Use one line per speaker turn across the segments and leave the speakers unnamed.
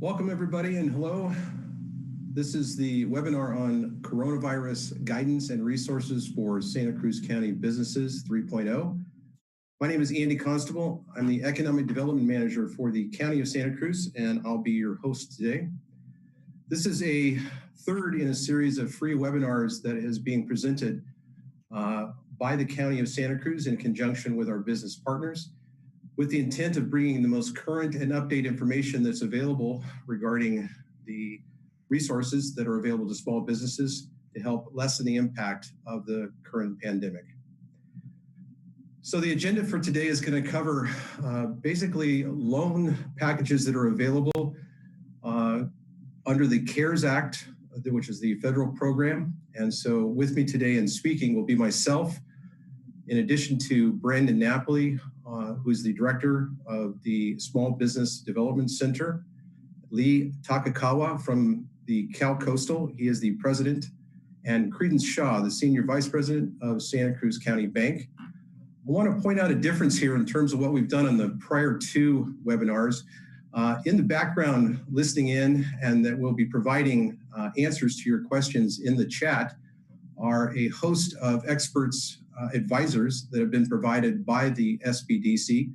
Welcome everybody and hello. This is the webinar on coronavirus guidance and resources for Santa Cruz County businesses 3.0. My name is Andy Constable. I'm the Economic Development Manager for the County of Santa Cruz, and I'll be your host today. This is a third in a series of free webinars that is being presented by the County of Santa Cruz in conjunction with our business partners, with the intent of bringing the most current and updated information that's available regarding the resources that are available to small businesses to help lessen the impact of the current pandemic. So the agenda for today is going to cover basically loan packages that are available under the CARES Act, which is the federal program. And so with me today and speaking will be myself, in addition to Brandon Napoli, who's the director of the Small Business Development Center, Lee Takakawa from the Cal Coastal, he is the president, and Credence Shaw, the senior vice president of Santa Cruz County Bank. I want to point out a difference here in terms of what we've done on the prior two webinars. In the background, listening in, and that we'll be providing answers to your questions in the chat, are a host of experts, advisors that have been provided by the SBDC,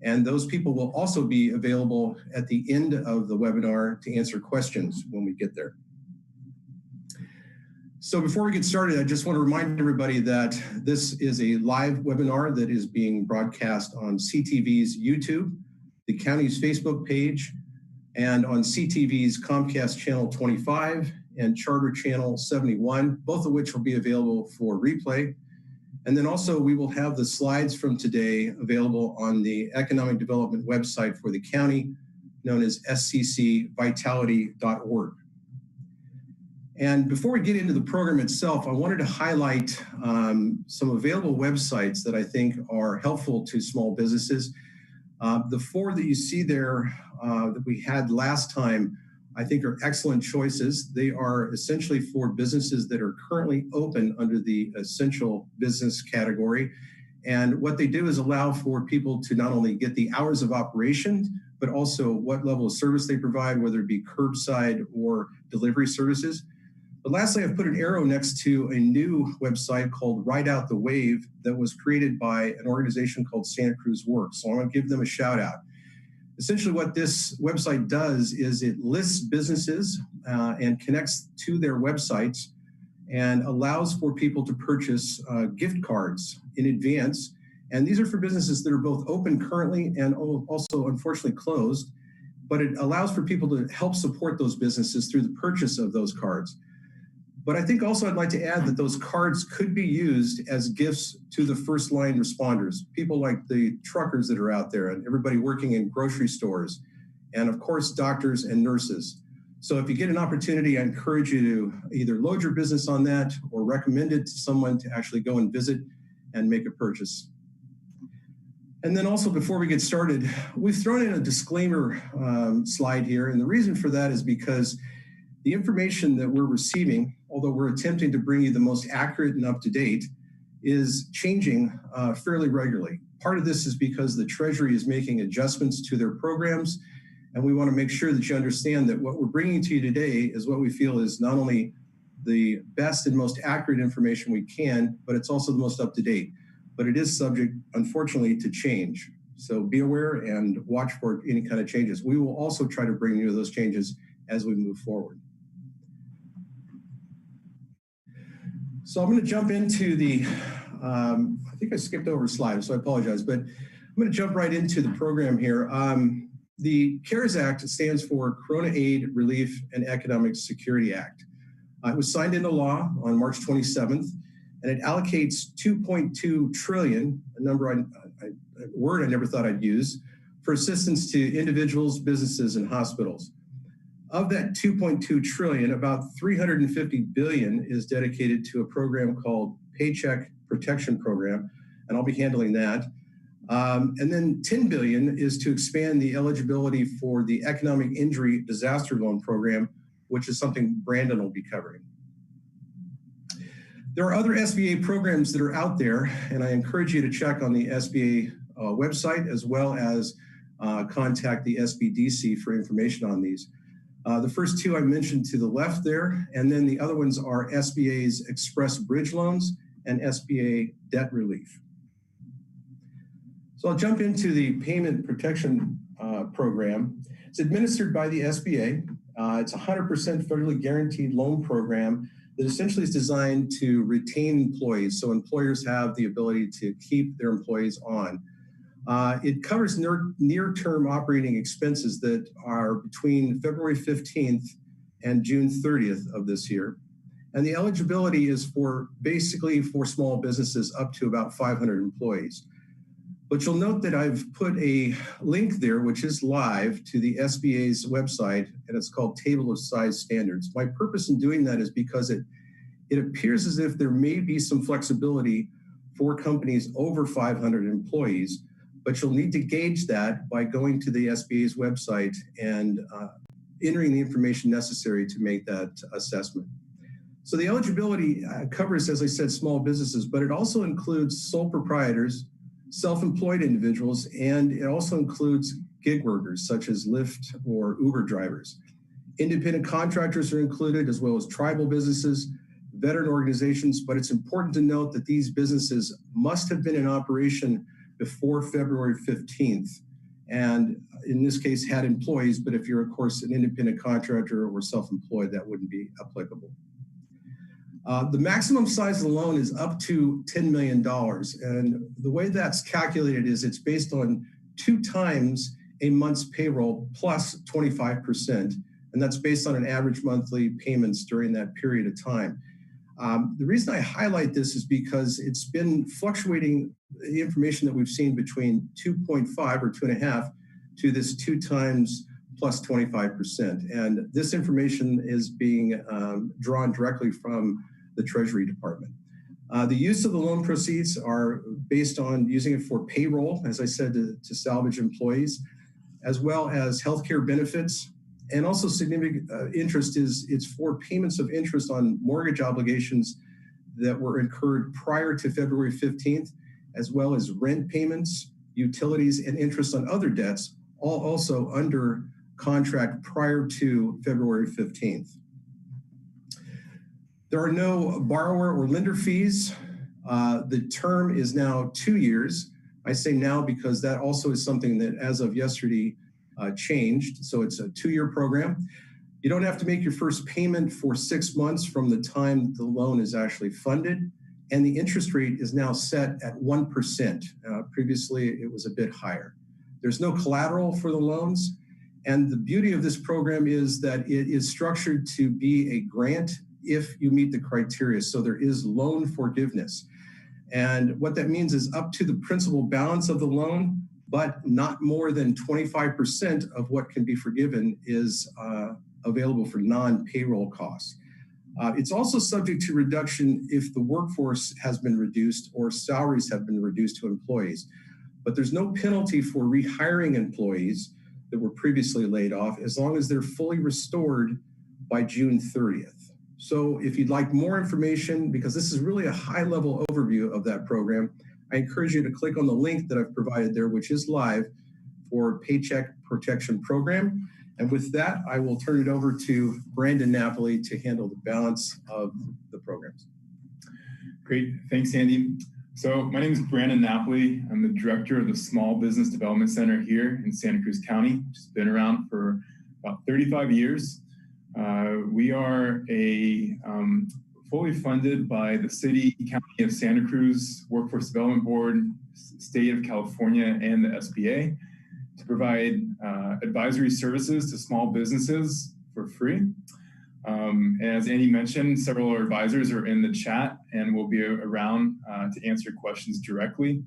and those people will also be available at the end of the webinar to answer questions when we get there. So before we get started, I just want to remind everybody that this is a live webinar that is being broadcast on CTV's YouTube, the county's Facebook page, and on CTV's Comcast Channel 25 and Charter Channel 71, both of which will be available for replay. And then also we will have the slides from today available on the economic development website for the county, known as sccvitality.org. And before we get into the program itself, I wanted to highlight some available websites that I think are helpful to small businesses. The four that you see there that we had last time, I think are excellent choices. They are essentially for businesses that are currently open under the essential business category. And what they do is allow for people to not only get the hours of operation, but also what level of service they provide, whether it be curbside or delivery services. But lastly, I've put an arrow next to a new website called Ride Out the Wave that was created by an organization called Santa Cruz Works. So I want to give them a shout out. Essentially what this website does is it lists businesses and connects to their websites and allows for people to purchase gift cards in advance. And these are for businesses that are both open currently and also unfortunately closed, but it allows for people to help support those businesses through the purchase of those cards. But I think also I'd like to add that those cards could be used as gifts to the first line responders, people like the truckers that are out there and everybody working in grocery stores, and of course, doctors and nurses. So if you get an opportunity, I encourage you to either load your business on that or recommend it to someone to actually go and visit and make a purchase. And then also before we get started, we've thrown in a disclaimer slide here. And the reason for that is because the information that we're receiving, although we're attempting to bring you the most accurate and up-to-date, is changing fairly regularly. Part of this is because the Treasury is making adjustments to their programs, and we want to make sure that you understand that what we're bringing to you today is what we feel is not only the best and most accurate information we can, but it's also the most up-to-date. But it is subject, unfortunately, to change. So be aware and watch for any kind of changes. We will also try to bring you those changes as we move forward. So I'm going to jump into the, I think I skipped over a slide, so I apologize, but I'm going to jump right into the program here. The CARES Act stands for Corona Aid, Relief, and Economic Security Act. It was signed into law on March 27th, and it allocates $2.2 trillion, a number, a word I never thought I'd use, for assistance to individuals, businesses, and hospitals. Of that 2.2 trillion, about 350 billion is dedicated to a program called Paycheck Protection Program, and I'll be handling that. And then 10 billion is to expand the eligibility for the Economic Injury Disaster Loan Program, which is something Brandon will be covering. There are other SBA programs that are out there, and I encourage you to check on the SBA website as well as contact the SBDC for information on these. The first two I mentioned to the left there, and then the other ones are SBA's Express Bridge Loans and SBA Debt Relief. So I'll jump into the Payment Protection Program. It's administered by the SBA. It's a 100% federally guaranteed loan program that essentially is designed to retain employees, so employers have the ability to keep their employees on. It covers near-term operating expenses that are between February 15th and June 30th of this year. And the eligibility is for basically for small businesses up to about 500 employees. But you'll note that I've put a link there, which is live, to the SBA's website, and it's called Table of Size Standards. My purpose in doing that is because it appears as if there may be some flexibility for companies over 500 employees, but you'll need to gauge that by going to the SBA's website and entering the information necessary to make that assessment. So the eligibility covers, as I said, small businesses, but it also includes sole proprietors, self-employed individuals, and it also includes gig workers such as Lyft or Uber drivers. Independent contractors are included, as well as tribal businesses, veteran organizations, but it's important to note that these businesses must have been in operation before February 15th, and in this case had employees, but if you're, of course, an independent contractor or self-employed, that wouldn't be applicable. The maximum size of the loan is up to $10 million. And the way that's calculated is it's based on 2 times a month's payroll plus 25%. And that's based on an average monthly payments during that period of time. The reason I highlight this is because it's been fluctuating, the information that we've seen between 2.5 or 2.5 to this 2 times plus 25%. And this information is being drawn directly from the Treasury Department. The use of the loan proceeds are based on using it for payroll, as I said, to salvage employees, as well as healthcare benefits. And also significant interest it's for payments of interest on mortgage obligations that were incurred prior to February 15th, as well as rent payments, utilities, and interest on other debts, all also under contract prior to February 15th. There are no borrower or lender fees. The term is now 2 years. I say now because that also is something that as of yesterday changed. So it's a 2-year program. You don't have to make your first payment for 6 months from the time the loan is actually funded. And the interest rate is now set at 1%. Previously, it was a bit higher. There's no collateral for the loans. And the beauty of this program is that it is structured to be a grant if you meet the criteria. So there is loan forgiveness. And what that means is up to the principal balance of the loan, but not more than 25% of what can be forgiven is available for non-payroll costs. It's also subject to reduction if the workforce has been reduced or salaries have been reduced to employees. But there's no penalty for rehiring employees that were previously laid off as long as they're fully restored by June 30th. So if you'd like more information, because this is really a high-level overview of that program, I encourage you to click on the link that I've provided there, which is live for Paycheck Protection Program. And with that, I will turn it over to Brandon Napoli to handle the balance of the programs.
Great, thanks, Andy. So my name is Brandon Napoli. I'm the director of the Small Business Development Center here in Santa Cruz County, which has been around for about 35 years. We are fully funded by the City County of Santa Cruz Workforce Development Board, State of California, and the SBA to provide advisory services to small businesses for free. And as Andy mentioned, several of our advisors are in the chat and will be around to answer questions directly.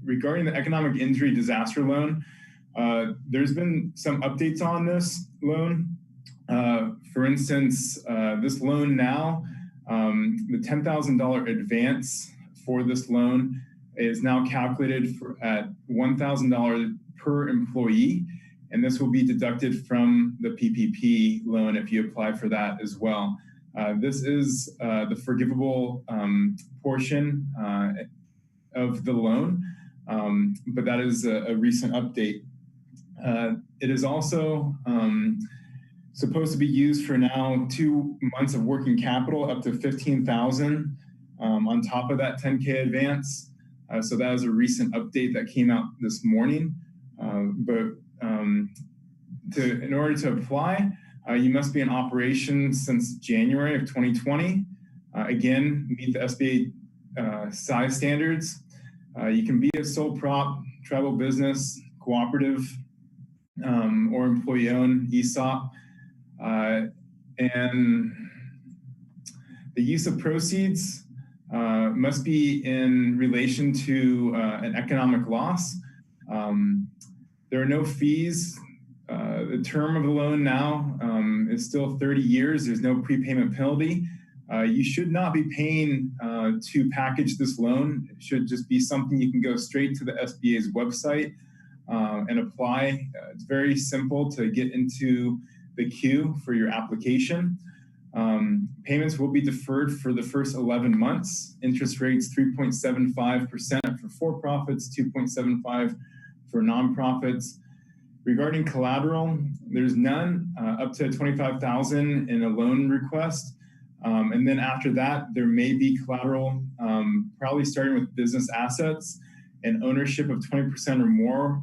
Regarding the Economic Injury Disaster Loan, there's been some updates on this loan. For instance, this loan now, the $10,000 advance for this loan is now calculated at $1,000 per employee, and this will be deducted from the PPP loan if you apply for that as well. This is the forgivable portion of the loan, but that is a recent update. It is also supposed to be used for now 2 months of working capital, up to $15,000 on top of that 10K advance. So that was a recent update that came out this morning. In order to apply, you must be in operation since January of 2020. Again, meet the SBA size standards. You can be a sole prop, tribal business, cooperative, or employee-owned ESOP. And the use of proceeds must be in relation to an economic loss. There are no fees. The term of the loan now is still 30 years. There's no prepayment penalty. You should not be paying to package this loan. It should just be something you can go straight to the SBA's website and apply. It's very simple to get into the queue for your application. Payments will be deferred for the first 11 months. Interest rates 3.75% for for-profits, 2.75% for nonprofits. Regarding collateral, there's none up to $25,000 in a loan request. And then after that, there may be collateral, probably starting with business assets, and ownership of 20% or more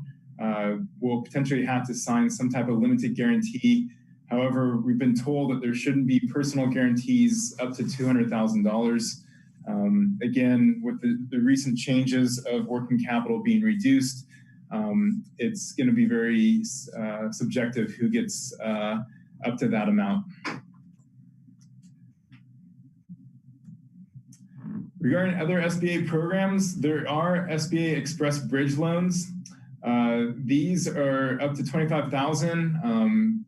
will potentially have to sign some type of limited guarantee. However, we've been told that there shouldn't be personal guarantees up to $200,000. Again, with the recent changes of working capital being reduced, it's going to be very subjective who gets up to that amount. Regarding other SBA programs, there are SBA Express Bridge loans. These are up to $25,000.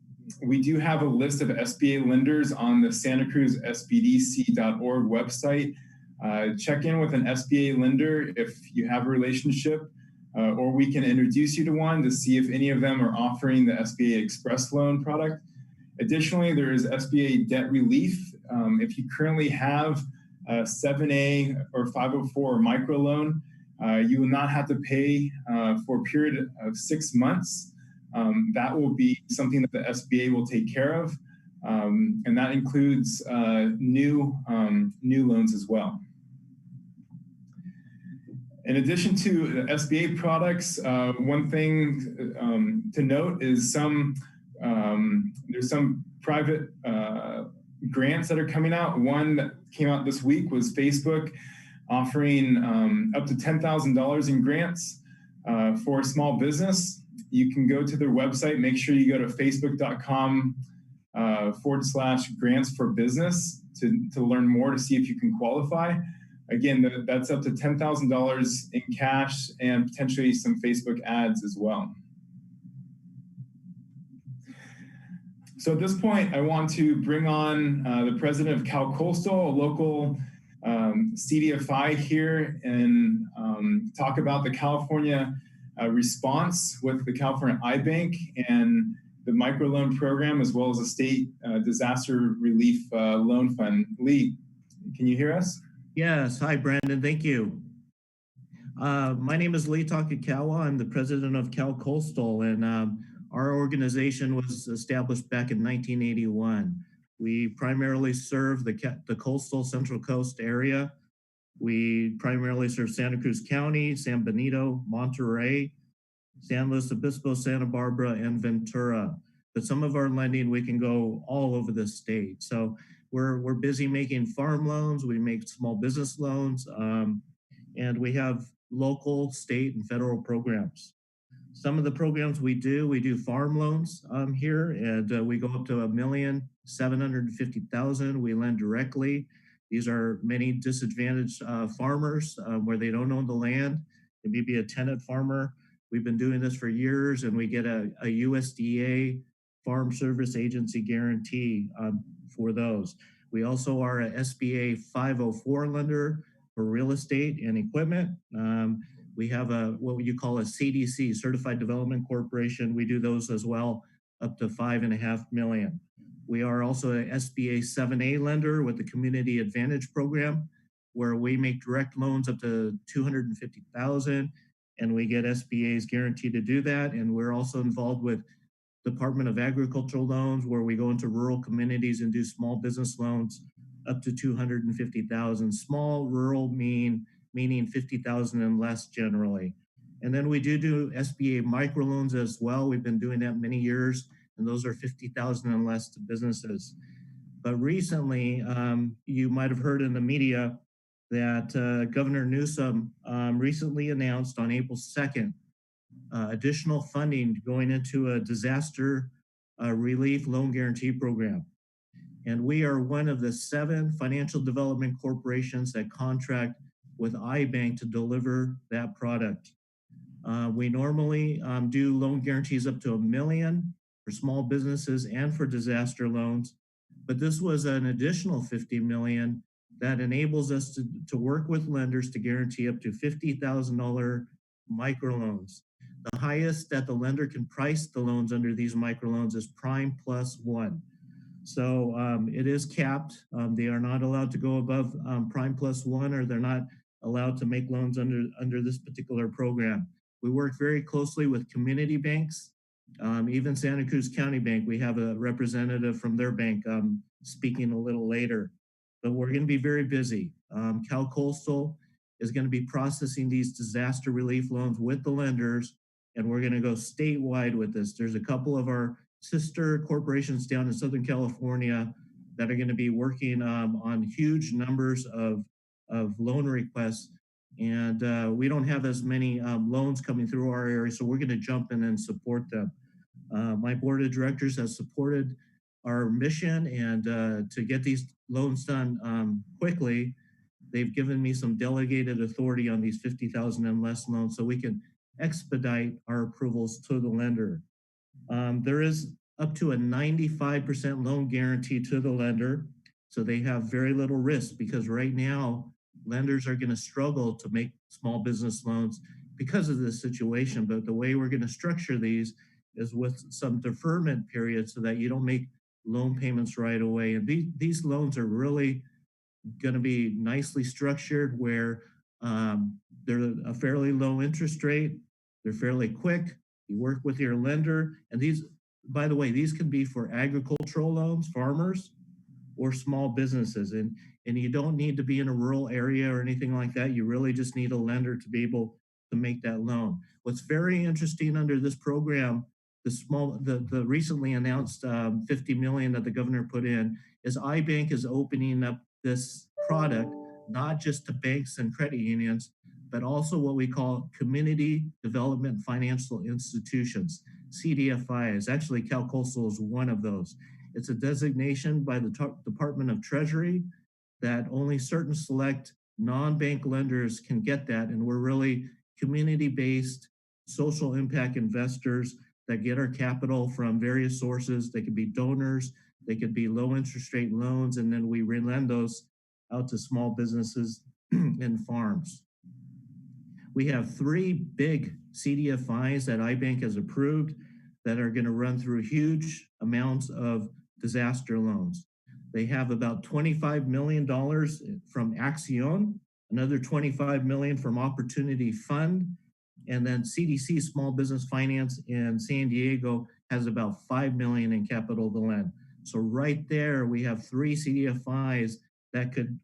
We do have a list of SBA lenders on the Santa Cruz SBDC.org website. Check in with an SBA lender if you have a relationship, or we can introduce you to one to see if any of them are offering the SBA Express Loan product. Additionally, there is SBA Debt Relief. If you currently have a 7A or 504 microloan, you will not have to pay for a period of 6 months. That will be something that the SBA will take care of, and that includes new loans as well. In addition to the SBA products, one thing to note is there's some private grants that are coming out. One that came out this week was Facebook offering up to $10,000 in grants for a small business. You can go to their website. Make sure you go to facebook.com/grants for business to learn more, to see if you can qualify. Again, that's up to $10,000 in cash and potentially some Facebook ads as well. So at this point, I want to bring on the president of Cal Coastal, a local CDFI here, and talk about the California response with the California iBank and the microloan program, as well as the state disaster relief loan fund. Lee, can you hear us?
Yes. Hi, Brandon. Thank you. My name is Lee Takakawa. I'm the president of Cal Coastal, and our organization was established back in 1981. We primarily serve the coastal Central Coast area. We primarily serve Santa Cruz County, San Benito, Monterey, San Luis Obispo, Santa Barbara, and Ventura. But some of our lending, we can go all over the state. So we're busy making farm loans. We make small business loans, and we have local, state, and federal programs. Some of the programs we do farm loans here, and we go up to $1,750,000. We lend directly. These are many disadvantaged farmers where they don't own the land. They may be a tenant farmer. We've been doing this for years, and we get a USDA Farm Service Agency guarantee for those. We also are a SBA 504 lender for real estate and equipment. We have what you call a CDC, Certified Development Corporation. We do those as well, up to $5.5 million. We are also a SBA 7A lender with the Community Advantage Program, where we make direct loans up to $250,000. and we get SBA's guarantee to do that. And we're also involved with Department of Agricultural loans, where we go into rural communities and do small business loans up to 250,000. Small, rural meaning 50,000 and less generally. And then we do SBA microloans as well. We've been doing that many years, and those are 50,000 and less to businesses. But recently, you might have heard in the media that Governor Newsom recently announced on April 2nd additional funding going into a disaster relief loan guarantee program. And we are one of the 7 financial development corporations that contract with iBank to deliver that product. We normally do loan guarantees up to $1 million for small businesses and for disaster loans, but this was an additional $50 million that enables us to work with lenders to guarantee up to $50,000 microloans. The highest that the lender can price the loans under these microloans is prime plus 1. So it is capped. They are not allowed to go above prime plus 1, or they're not allowed to make loans under this particular program. We work very closely with community banks, even Santa Cruz County Bank. We have a representative from their bank speaking a little later, but we're going to be very busy. Cal Coastal is going to be processing these disaster relief loans with the lenders, and we're going to go statewide with this. There's a couple of our sister corporations down in Southern California that are going to be working on huge numbers of loan requests. And we don't have as many loans coming through our area, so we're going to jump in and support them. My board of directors has supported our mission, and to get these loans done quickly, they've given me some delegated authority on these 50,000 and less loans so we can expedite our approvals to the lender. There is up to a 95% loan guarantee to the lender, so they have very little risk, because right now lenders are going to struggle to make small business loans because of this situation. But the way we're going to structure these is with some deferment period so that you don't make loan payments right away. And these loans are really going to be nicely structured, where they're a fairly low interest rate, they're fairly quick, you work with your lender. And these, by the way, these can be for agricultural loans, farmers, or small businesses. And you don't need to be in a rural area or anything like that. You really just need a lender to be able to make that loan. What's very interesting under this program, the recently announced $50 million that the governor put in, is iBank is opening up this product not just to banks and credit unions, but also what we call community development financial institutions, CDFIs. Actually, Cal Coastal is one of those. It's a designation by the Department of Treasury that only certain select non-bank lenders can get that. And we're really community-based social impact investors that get our capital from various sources. They could be donors, they could be low interest rate loans, and then we relend those out to small businesses and farms. We have 3 big CDFIs that iBank has approved that are going to run through huge amounts of disaster loans. They have about $25 million from Accion, another $25 million from Opportunity Fund, and then CDC Small Business Finance in San Diego has about $5 million in capital to lend. So right there, we have 3 CDFIs that could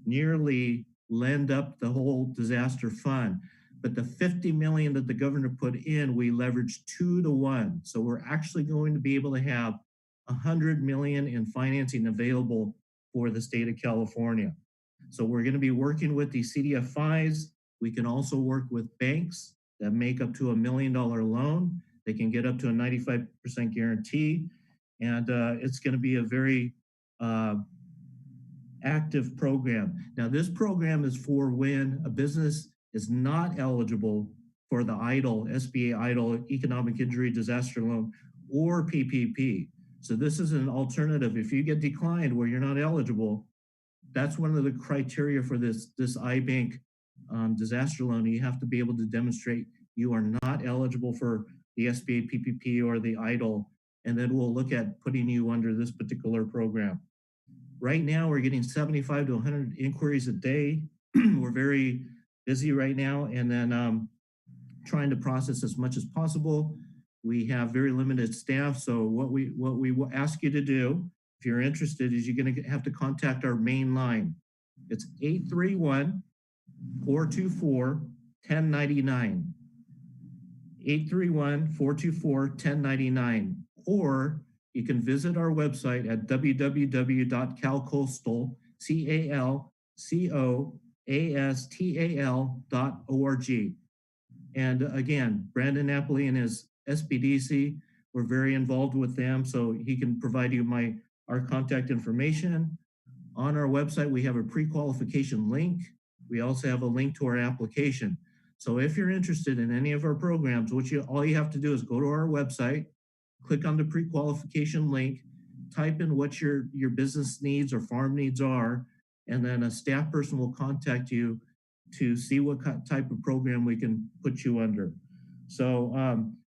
nearly lend up the whole disaster fund. But the $50 million that the governor put in, we leveraged 2 to 1. So we're actually going to be able to have $100 million in financing available for the state of California. So we're going to be working with these CDFIs. We can also work with banks that make up to $1 million loan. They can get up to a 95% guarantee. And it's going to be a very active program. Now, this program is for when a business is not eligible for the SBA EIDL, Economic Injury Disaster Loan, or PPP. So this is an alternative. If you get declined where you're not eligible, that's one of the criteria for this iBank disaster loan. You have to be able to demonstrate you are not eligible for the SBA PPP or the EIDL, and then we'll look at putting you under this particular program. Right now, we're getting 75 to 100 inquiries a day. We're very busy right now, and then trying to process as much as possible. We have very limited staff, so what we will ask you to do, if you're interested, is you're going to have to contact our main line. It's 831-424-1099. 831-424-1099. Or you can visit our website at www.calcoastal.org. And again, Brandon Napoli and his SBDC, we're very involved with them, so he can provide you our contact information. On our website, we have a pre-qualification link. We also have a link to our application. So if you're interested in any of our programs, all you have to do is go to our website, click on the pre-qualification link, type in what your business needs or farm needs are, and then a staff person will contact you to see what type of program we can put you under. So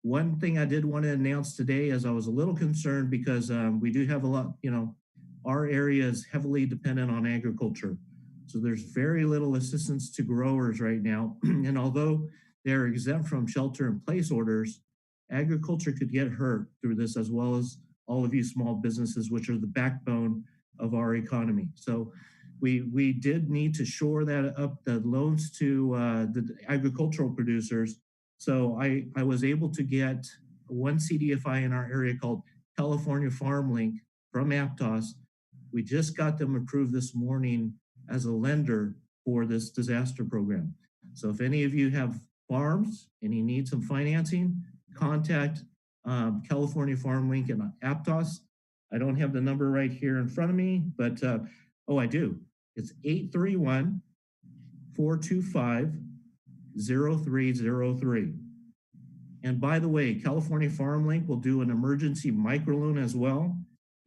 one thing I did want to announce today is I was a little concerned because we do have a lot, our area is heavily dependent on agriculture. So there's very little assistance to growers right now. And although they're exempt from shelter in place orders, agriculture could get hurt through this, as well as all of you small businesses, which are the backbone of our economy. So we did need to shore that up, the loans to the agricultural producers. So I was able to get one CDFI in our area called California Farm Link from Aptos. We just got them approved this morning as a lender for this disaster program. So if any of you have farms and you need some financing, contact California Farm Link and Aptos. I don't have the number right here in front of me, but I do. It's 831-425-0303. And by the way, California Farm Link will do an emergency microloan as well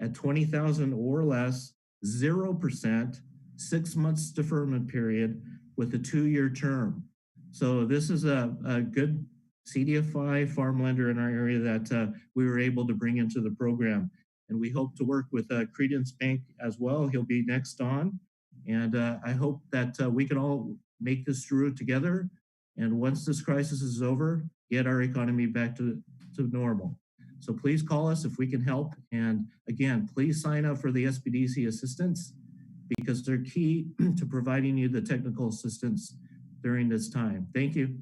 at $20,000 or less, 0%, 6 months deferment period with a 2-year term. So this is a good CDFI farm lender in our area that we were able to bring into the program. And we hope to work with Credence Bank as well. He'll be next on. And I hope that we can all make this through together. And once this crisis is over, get our economy back to normal. So please call us if we can help. And again, please sign up for the SBDC assistance because they're key to providing you the technical assistance during this time. Thank you.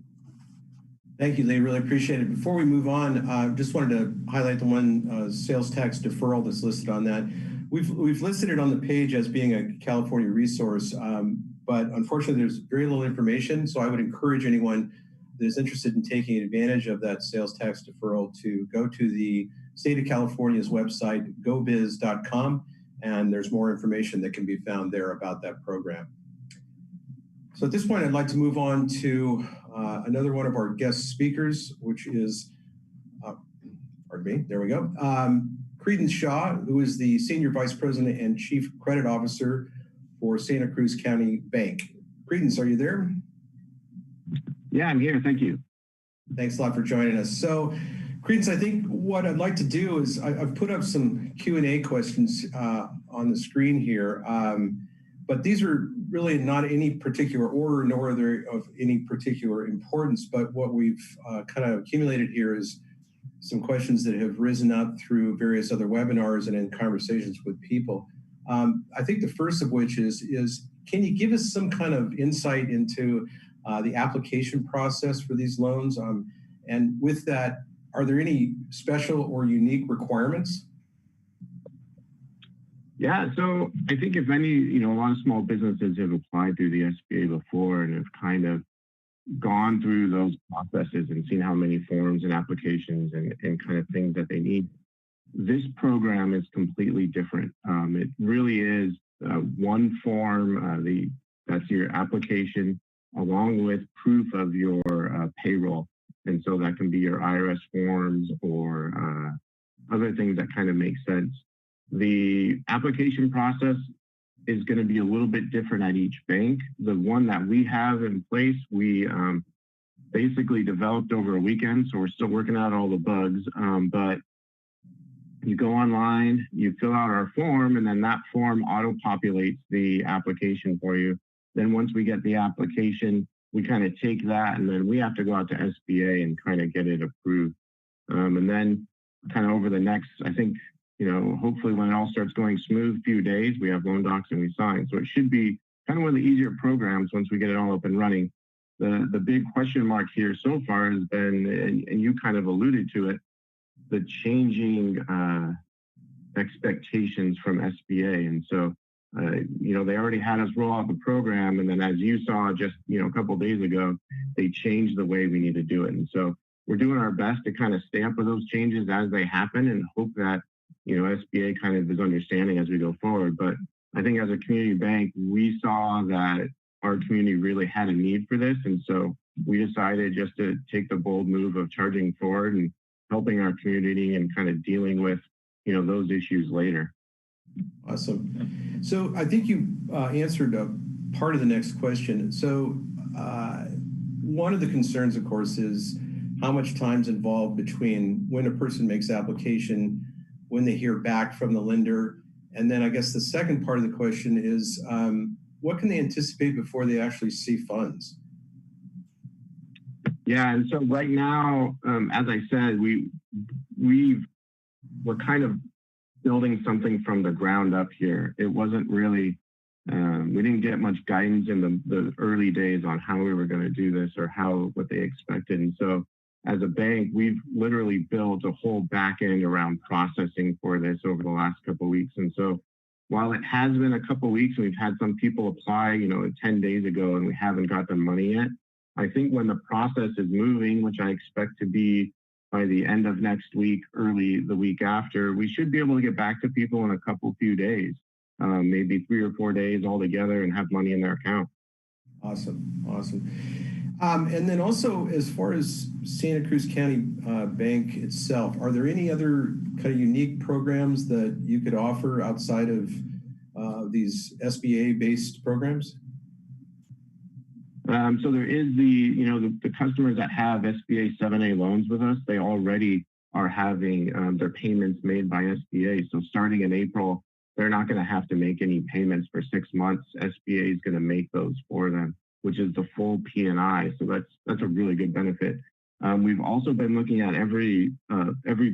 Thank you, Lee. Really appreciate it. Before we move on, just wanted to highlight the one sales tax deferral that's listed on that. We've listed it on the page as being a California resource, but unfortunately there's very little information. So I would encourage anyone that is interested in taking advantage of that sales tax deferral to go to the state of California's website, gobiz.com, and there's more information that can be found there about that program. So at this point, I'd like to move on to another one of our guest speakers, which is, there we go. Credence Shaw, who is the Senior Vice President and Chief Credit Officer for Santa Cruz County Bank. Credence, are you there?
Yeah, I'm here. Thank you.
Thanks a lot for joining us. So, Credence, I think what I'd like to do is I've put up some Q&A questions on the screen here, but these are really not any particular order, nor are they of any particular importance. But what we've kind of accumulated here is some questions that have risen up through various other webinars and in conversations with people. I think the first of which is can you give us some kind of insight into the application process for these loans? And with that, are there any special or unique requirements?
Yeah, so I think if any, a lot of small businesses have applied through the SBA before and have kind of gone through those processes and seen how many forms and applications and kind of things that they need. This program is completely different. It really is one form, that's your application, along with proof of your payroll. And so that can be your IRS forms or other things that kind of make sense. The application process is going to be a little bit different at each bank. The one that we have in place, we basically developed over a weekend, so we're still working out all the bugs. But you go online, you fill out our form, and then that form auto-populates the application for you. Then once we get the application, we kind of take that and then we have to go out to SBA and kind of get it approved. And then kind of over the next, I think, hopefully when it all starts going smooth, few days, we have loan docs and we sign. So it should be kind of one of the easier programs once we get it all up and running. The big question mark here so far has been, and you kind of alluded to it, the changing expectations from SBA. And so, they already had us roll out the program. And then as you saw just, a couple of days ago, they changed the way we need to do it. And so we're doing our best to kind of stamp those changes as they happen and hope that, SBA kind of is understanding as we go forward. But I think as a community bank, we saw that our community really had a need for this. And so we decided just to take the bold move of charging forward and helping our community and kind of dealing with, those issues later.
Awesome. So I think you answered a part of the next question. So one of the concerns, of course, is how much time's involved between when a person makes application, when they hear back from the lender. And then I guess the second part of the question is, what can they anticipate before they actually see funds?
Yeah, and so right now, as I said, we're kind of building something from the ground up here. It wasn't really, we didn't get much guidance in the early days on how we were going to do this or what they expected. And so as a bank, we've literally built a whole back end around processing for this over the last couple of weeks. And so while it has been a couple of weeks, and we've had some people apply, 10 days ago, and we haven't got their money yet, I think when the process is moving, which I expect to be by the end of next week, early the week after, we should be able to get back to people in a few days, maybe 3 or 4 days altogether, and have money in their account.
Awesome. And then also, as far as Santa Cruz County Bank itself, are there any other kind of unique programs that you could offer outside of these SBA-based programs?
So there is the customers that have SBA 7A loans with us, they already are having their payments made by SBA. So starting in April, they're not going to have to make any payments for 6 months. SBA is going to make those for them, which is the full P&I. So that's a really good benefit. We've also been looking at every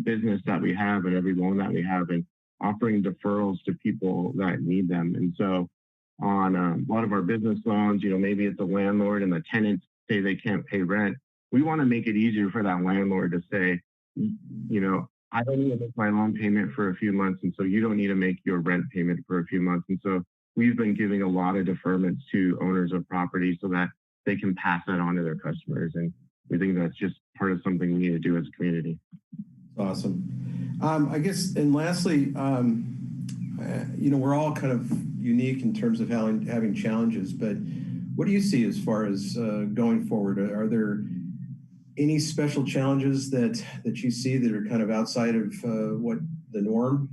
business that we have and every loan that we have and offering deferrals to people that need them. And so on a lot of our business loans, maybe it's a landlord and the tenants say they can't pay rent. We want to make it easier for that landlord to say, I don't need to make my loan payment for a few months, and so you don't need to make your rent payment for a few months. And so we've been giving a lot of deferments to owners of property so that they can pass that on to their customers. And we think that's just part of something we need to do as a community.
Awesome. I guess, and lastly, we're all kind of unique in terms of having challenges, but what do you see as far as going forward? Are there any special challenges that you see that are kind of outside of what the norm?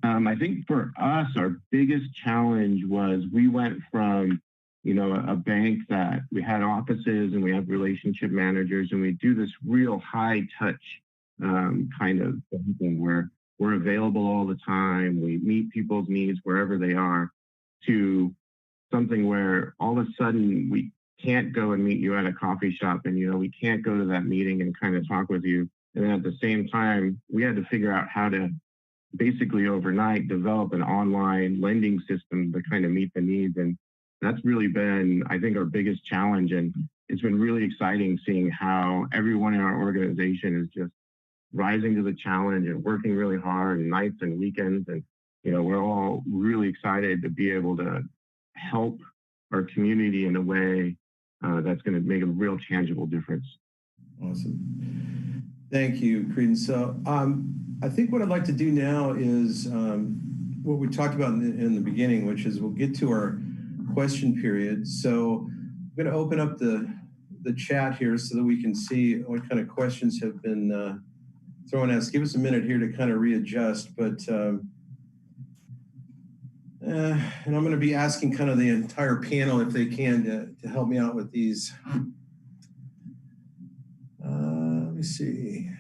I think for us, our biggest challenge was we went from, a bank that we had offices and we have relationship managers and we do this real high touch kind of thing where we're available all the time. We meet people's needs wherever they are, to something where all of a sudden we can't go and meet you at a coffee shop and, we can't go to that meeting and kind of talk with you. And then at the same time, we had to figure out how to basically overnight develop an online lending system to kind of meet the needs. And that's really been, I think, our biggest challenge. And it's been really exciting seeing how everyone in our organization is just rising to the challenge and working really hard, and nights and weekends. And, we're all really excited to be able to help our community in a way that's going to make a real tangible difference.
Awesome. Thank you, Credence. So I think what I'd like to do now is what we talked about in the beginning, which is we'll get to our question period. So I'm going to open up the chat here so that we can see what kind of questions have been thrown at us. Give us a minute here to kind of readjust, but and I'm going to be asking kind of the entire panel if they can to help me out with these. Let me see.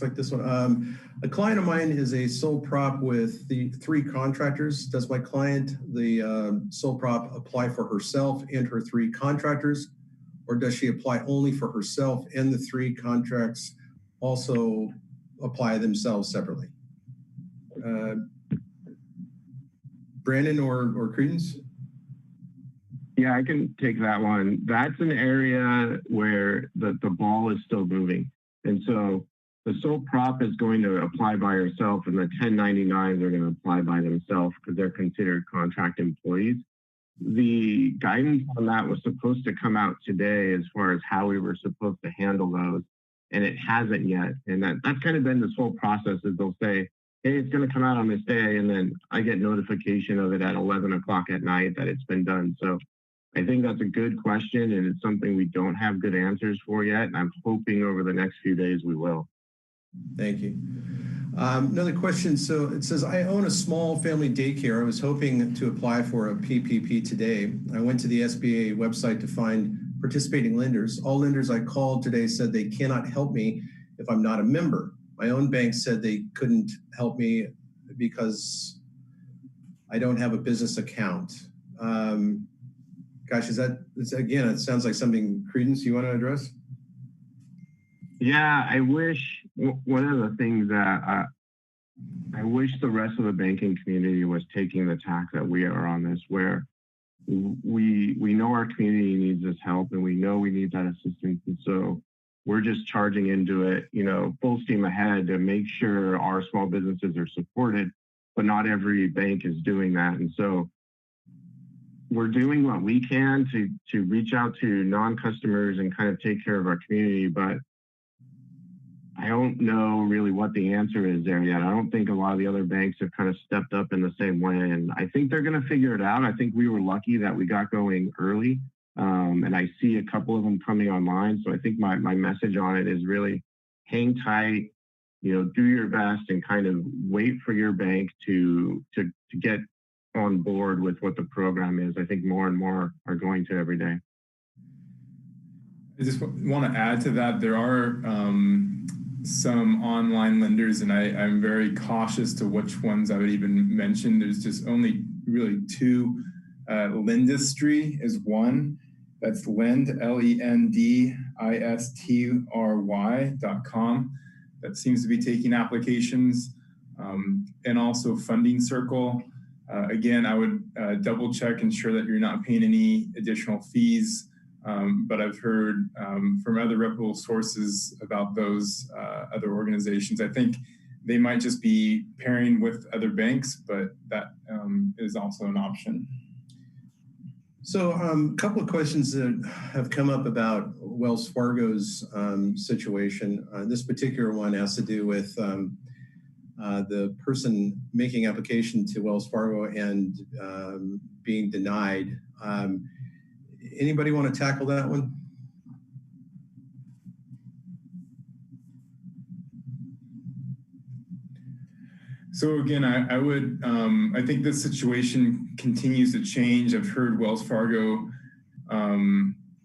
looks like this one. A client of mine is a sole prop with the 3 contractors. Does my client, the sole prop, apply for herself and her 3 contractors, or does she apply only for herself and the 3 contracts also apply themselves separately? Brandon or Credence?
Yeah, I can take that one. That's an area where the ball is still moving. And so the sole prop is going to apply by herself, and the 1099s are going to apply by themselves because they're considered contract employees. The guidance on that was supposed to come out today as far as how we were supposed to handle those, and it hasn't yet. And that's kind of been this whole process is they'll say, hey, it's going to come out on this day, and then I get notification of it at 11 o'clock at night that it's been done. So I think that's a good question, and it's something we don't have good answers for yet. And I'm hoping over the next few days we will.
Thank you. Another question. So it says, I own a small family daycare. I was hoping to apply for a PPP today. I went to the SBA website to find participating lenders. All lenders I called today said they cannot help me if I'm not a member. My own bank said they couldn't help me because I don't have a business account. Gosh, again, it sounds like something, Credence, you want to address?
Yeah, I wish, one of the things that I wish the rest of the banking community was taking the tack that we are on this, where we know our community needs this help and we know we need that assistance. And so we're just charging into it, full steam ahead to make sure our small businesses are supported, but not every bank is doing that. And so we're doing what we can to reach out to non-customers and kind of take care of our community, but I don't know really what the answer is there yet. I don't think a lot of the other banks have kind of stepped up in the same way, and I think they're going to figure it out. I think we were lucky that we got going early, and I see a couple of them coming online. So I think my message on it is really hang tight, do your best and kind of wait for your bank to get on board with what the program is. I think more and more are going to every day.
I just want to add to that. There are some online lenders, and I'm very cautious to which ones I would even mention. There's just only really 2. Lendistry is one. That's lend, LENDISTRY.com. That seems to be taking applications. And also Funding Circle. Again, I would double check, ensure that you're not paying any additional fees. But I've heard from other reputable sources about those other organizations. I think they might just be pairing with other banks, but that is also an option.
So a couple of questions that have come up about Wells Fargo's situation. This particular one has to do with the person making application to Wells Fargo and being denied. Anybody want to tackle that one?
So again, I would, I think this situation continues to change. I've heard Wells Fargo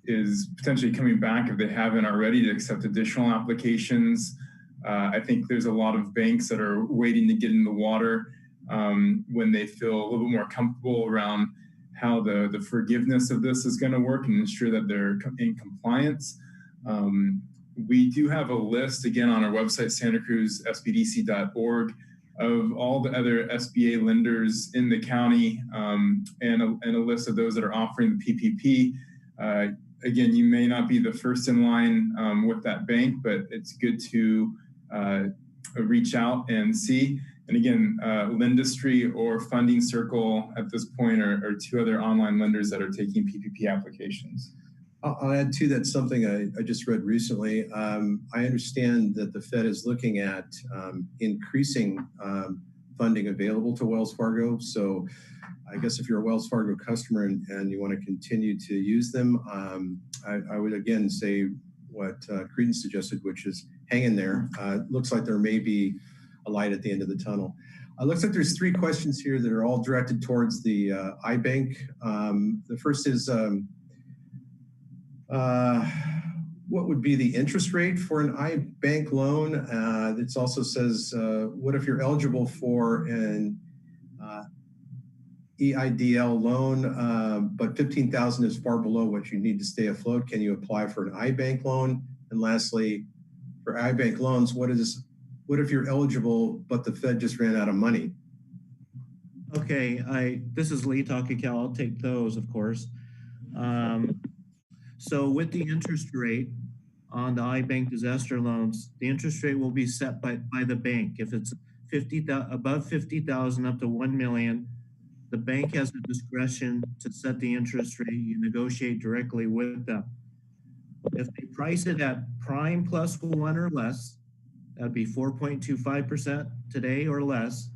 is potentially coming back, if they haven't already, to accept additional applications. I think there's a lot of banks that are waiting to get in the water when they feel a little bit more comfortable around how the forgiveness of this is going to work and ensure that they're in compliance. We do have a list, again, on our website, santacruzsbdc.org, of all the other SBA lenders in the county, and a list of those that are offering the PPP. Again, you may not be the first in line with that bank, but it's good to reach out and see. And again, Lendistry or Funding Circle at this point are 2 other online lenders that are taking PPP applications.
I'll add to that something I just read recently. I understand that the Fed is looking at increasing funding available to Wells Fargo. So I guess if you're a Wells Fargo customer and you want to continue to use them, I would again say what Credence suggested, which is hang in there. Looks like there may be a light at the end of the tunnel. Looks like there's 3 questions here that are all directed towards the iBank. The first is, what would be the interest rate for an iBank loan? It also says, what if you're eligible for an EIDL loan, but 15,000 is far below what you need to stay afloat? Can you apply for an iBank loan? And lastly, for iBank loans, what if you're eligible, but the Fed just ran out of money?
Okay, this is Lee talking, Cal. I'll take those, of course. So with the interest rate on the iBank disaster loans, the interest rate will be set by the bank. If it's above 50,000 up to 1 million, the bank has the discretion to set the interest rate. You negotiate directly with them. If they price it at prime plus 1 or less, that'd be 4.25% today or less,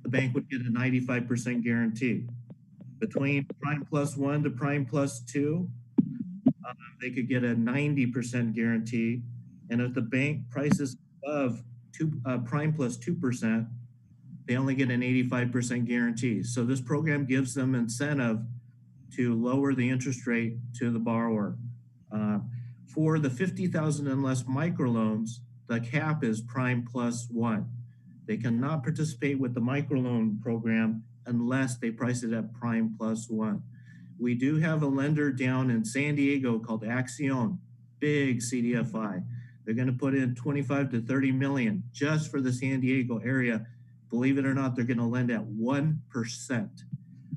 the bank would get a 95% guarantee. Between prime plus 1 to prime plus 2, they could get a 90% guarantee. And if the bank prices above prime plus 2%, they only get an 85% guarantee. So this program gives them incentive to lower the interest rate to the borrower. For the 50,000 and less microloans, the cap is prime plus 1. They cannot participate with the microloan program unless they price it at prime plus 1. We do have a lender down in San Diego called Accion, big CDFI. They're going to put in 25 to 30 million just for the San Diego area. Believe it or not, they're going to lend at 1%.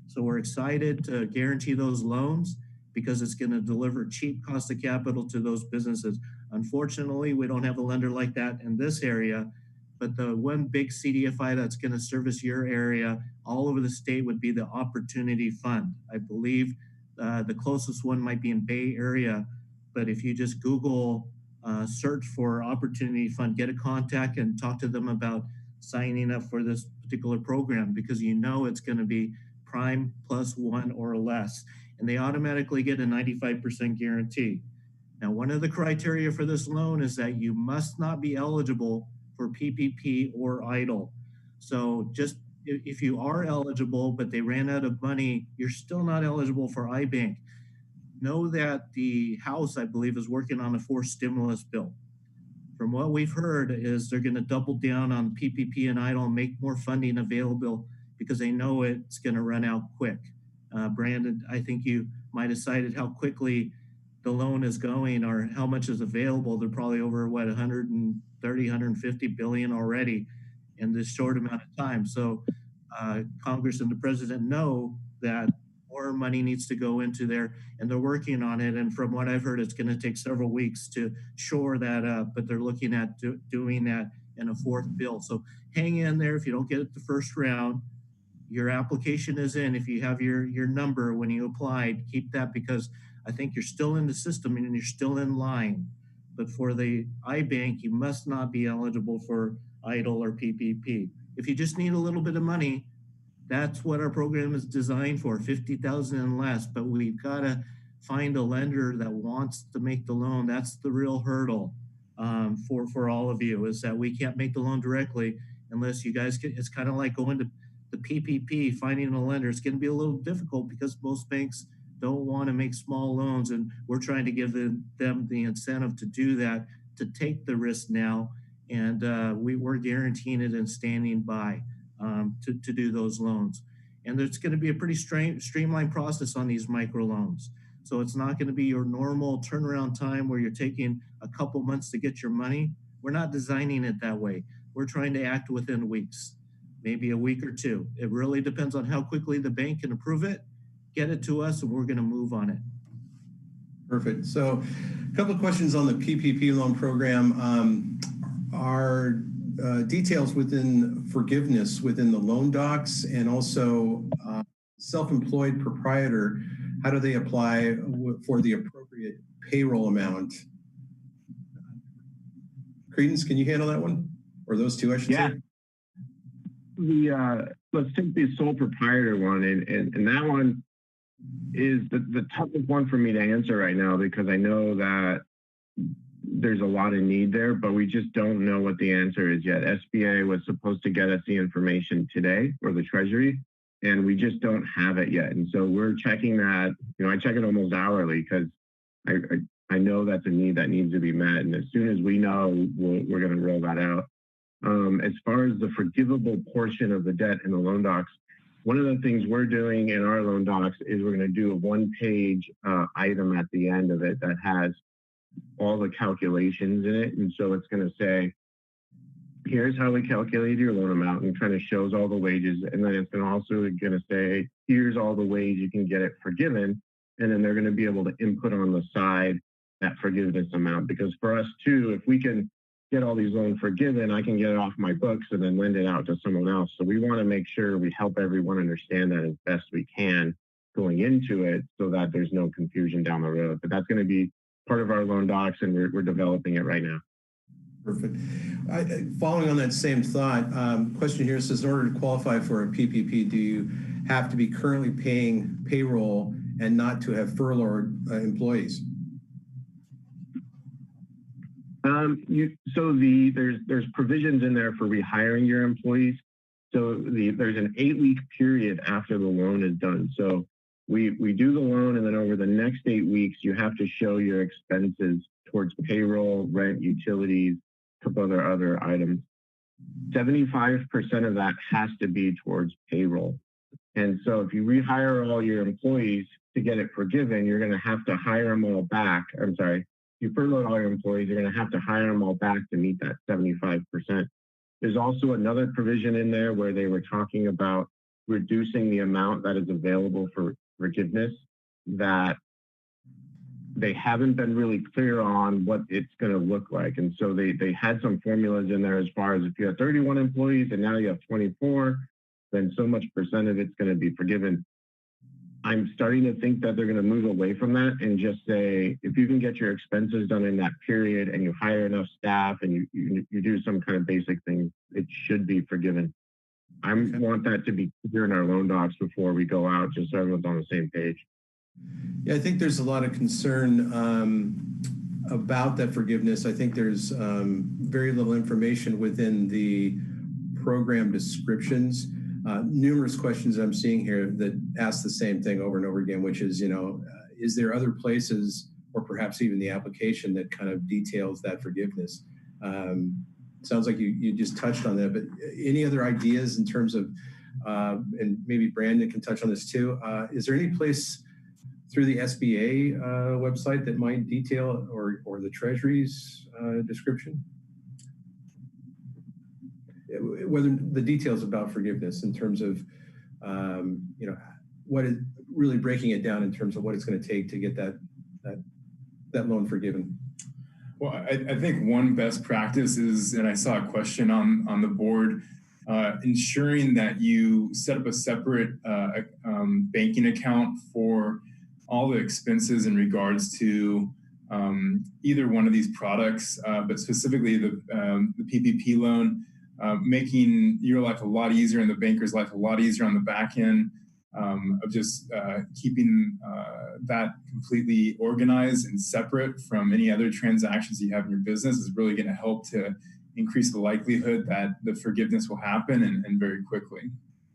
So we're excited to guarantee those loans because it's going to deliver cheap cost of capital to those businesses. Unfortunately, we don't have a lender like that in this area, but the one big CDFI that's going to service your area all over the state would be the Opportunity Fund. I believe the closest one might be in Bay Area, but if you just Google search for Opportunity Fund, get a contact and talk to them about signing up for this particular program, because you know it's going to be prime plus 1 or less, and they automatically get a 95% guarantee. Now, one of the criteria for this loan is that you must not be eligible for PPP or EIDL. So just if you are eligible, but they ran out of money, you're still not eligible for iBank. Know that the House, I believe, is working on a 4th stimulus bill. From what we've heard is they're going to double down on PPP and EIDL and make more funding available because they know it's going to run out quick. Brandon, I think you might have cited how quickly the loan is going or how much is available. They're probably over 130, 150 billion already in this short amount of time. So Congress and the president know that more money needs to go into there, and they're working on it. And from what I've heard, it's going to take several weeks to shore that up, but they're looking at doing that in a 4th bill. So hang in there. If you don't get it the first round, your application is in. If you have your number when you applied, keep that, because I think you're still in the system and you're still in line. But for the iBank, you must not be eligible for EIDL or PPP. If you just need a little bit of money, that's what our program is designed for, 50,000 and less. But we've got to find a lender that wants to make the loan. That's the real hurdle for all of you, is that we can't make the loan directly unless you guys it's kind of like going to the PPP, finding a lender. It's going to be a little difficult because most banks don't want to make small loans, and we're trying to give them the incentive to do that, to take the risk now, and we're guaranteeing it and standing by to do those loans. And there's going to be a pretty streamlined process on these micro loans. So it's not going to be your normal turnaround time where you're taking a couple months to get your money. We're not designing it that way. We're trying to act within weeks, maybe a week or 2. It really depends on how quickly the bank can approve it, get it to us, and we're going to move on it.
Perfect. So a couple of questions on the PPP loan program. Are details within forgiveness within the loan docs, and also self-employed proprietor, how do they apply for the appropriate payroll amount? Credence, can you handle that one? Or those two, I should say?
Let's take the sole proprietor one, and that one is the toughest one for me to answer right now, because I know that there's a lot of need there, but we just don't know what the answer is yet. SBA was supposed to get us the information today, or the Treasury, and we just don't have it yet. And so we're checking that. I check it almost hourly because I know that's a need that needs to be met. And as soon as we know, we're going to roll that out. As far as the forgivable portion of the debt in the loan docs, one of the things we're doing in our loan docs is we're going to do a one-page item at the end of it that has all the calculations in it. And so it's going to say, here's how we calculate your loan amount, and kind of shows all the wages. And then it's also going to say, here's all the ways you can get it forgiven. And then they're going to be able to input on the side that forgiveness amount. Because for us too, if we can get all these loans forgiven, I can get it off my books and then lend it out to someone else. So we want to make sure we help everyone understand that as best we can going into it, so that there's no confusion down the road. But that's going to be part of our loan docs, and we're developing it right now.
Perfect. Following on that same thought, question here says, in order to qualify for a PPP, do you have to be currently paying payroll and not to have furloughed employees?
There's provisions in there for rehiring your employees. So there's an 8-week period after the loan is done. So we do the loan, and then over the next 8 weeks, you have to show your expenses towards payroll, rent, utilities, a couple other items. 75% of that has to be towards payroll. And so if you rehire all your employees to get it forgiven, you're going to have to hire them all back. I'm sorry. If you furlough all your employees, you're going to have to hire them all back to meet that 75%. There's also another provision in there where they were talking about reducing the amount that is available for forgiveness, that they haven't been really clear on what it's going to look like. And so they had some formulas in there as far as, if you have 31 employees and now you have 24, then so much percent of it's going to be forgiven. I'm starting to think that they're going to move away from that and just say, if you can get your expenses done in that period and you hire enough staff and you do some kind of basic things, it should be forgiven. I want that to be clear in our loan docs before we go out, just so everyone's on the same page.
Yeah, I think there's a lot of concern about that forgiveness. I think there's very little information within the program descriptions. Numerous questions I'm seeing here that ask the same thing over and over again, which is, is there other places, or perhaps even the application, that kind of details that forgiveness? Sounds like you just touched on that, but any other ideas in terms of, and maybe Brandon can touch on this too, is there any place through the SBA website that might detail, or the Treasury's description? Whether the details about forgiveness in terms of, what is really breaking it down in terms of what it's going to take to get that loan forgiven.
Well, I think one best practice is, and I saw a question on the board, ensuring that you set up a separate banking account for all the expenses in regards to either one of these products, but specifically the PPP loan, making your life a lot easier and the banker's life a lot easier on the back end, of just keeping that completely organized and separate from any other transactions you have in your business is really going to help to increase the likelihood that the forgiveness will happen, and very quickly.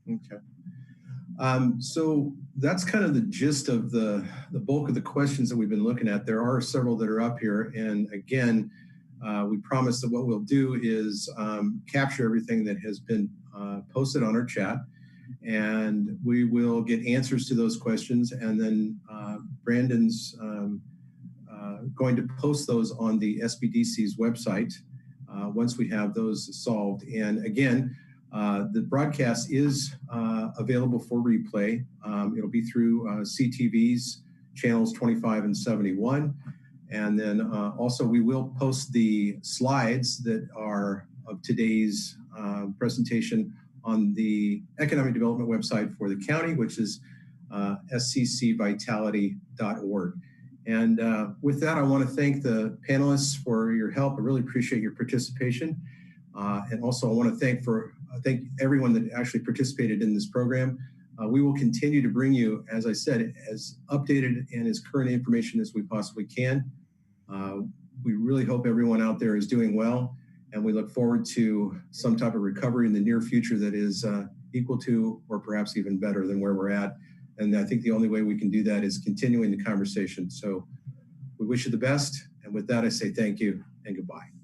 Okay. So that's kind of the gist of the bulk of the questions that we've been looking at. There are several that are up here. And again, we promise that what we'll do is capture everything that has been posted on our chat, and we will get answers to those questions. And then Brandon's going to post those on the SBDC's website once we have those solved. And again, the broadcast is available for replay. It'll be through CTV's channels 25 and 71. And then also we will post the slides that are of today's presentation on the economic development website for the county, which is sccvitality.org. And with that, I want to thank the panelists for your help. I really appreciate your participation. And also I want to thank everyone that actually participated in this program. We will continue to bring you, as I said, as updated and as current information as we possibly can. We really hope everyone out there is doing well, and we look forward to some type of recovery in the near future that is equal to, or perhaps even better than where we're at. And I think the only way we can do that is continuing the conversation. So We wish you the best. And with that, I say thank you and goodbye.